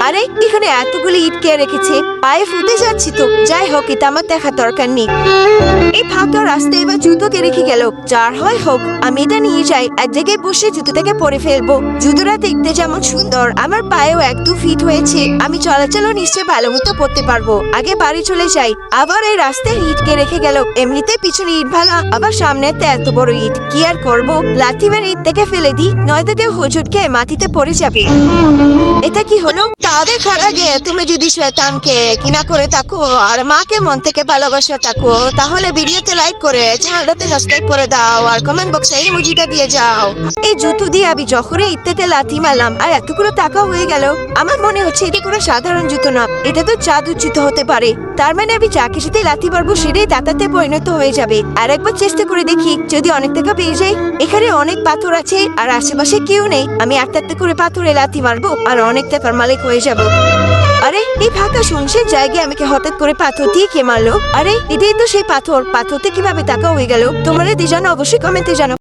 আরে এখানে এতগুলি ইট কে রেখেছে, পায়ে ফুটে যাচ্ছি তো। যাই হোক, এটা আমার দেখার দরকার নেই। এই ফাঁকা রাস্তায় এবার জুতোকে রেখে গেল। যার হয় হোক, আমি এটা নিয়ে যাই, এক জায়গায় বসে জুতোটাকে পরে ফেলবো। জুতোটা দেখতে যেমন সুন্দর, আমার পায়েও একটু ফিট হয়েছে। আমি চলাচলও নিশ্চয়ই ভালো মতো পড়তে পারবো। আগে বাড়ি চলে যাই। আবার এই রাস্তায় ইটকে রেখে গেল। এমনিতে পিছনে ইট ভালো, আবার সামনেতে এত বড় ইট, কি আর করবো? লাথি মেরে ইট থেকে ফেলে দিই, নয়তো কেউ হোঁচট খেয়ে মাটিতে পড়ে যাবে। এটা কি হলো? তাদের খারাপ আগে তুমি যদি শয়তানকে কিনা করে থাকো আর মাকে মন থেকে ভালোবাসা থাকো, তাহলে ভিডিওতে লাইক করে চ্যানেলটাতে সাবস্ক্রাইব করে দাও আর কমেন্ট বক্সে এই ইমোজিটা দিয়ে যাও। এই জুতো দিয়ে আমি যখনই ইত্তেতে লাথি মারলাম আর এতগুলো টাকা হয়ে গেল। আমার মনে হচ্ছে এটি কোনো সাধারণ জুতো না, এটা তো জাদুর জুতো হতে পারে। তার মানে আমি যাকে সাথে লাথি মারবো সেটাই দাতাতে পরিণত হয়ে যাবে। আর একবার চেষ্টা করে দেখি, যদি অনেক টাকা পেয়ে যাই। এখানে অনেক পাথর আছে আর আশেপাশে কেউ নেই। আমি একটা একটা করে পাথরে লাথি মারবো আর অনেক টাকার মালিক হয়ে যাবো। আরে এই ফাঁকা শুনছেন জায়গায় আমাকে হঠাৎ করে পাথর দিয়ে কে মারলো? আরে এটাই তো সেই পাথর। পাথরতে কিভাবে টাকা হয়ে গেল? তোমরা যদি জানো অবশ্যই কমেন্টে জানাও।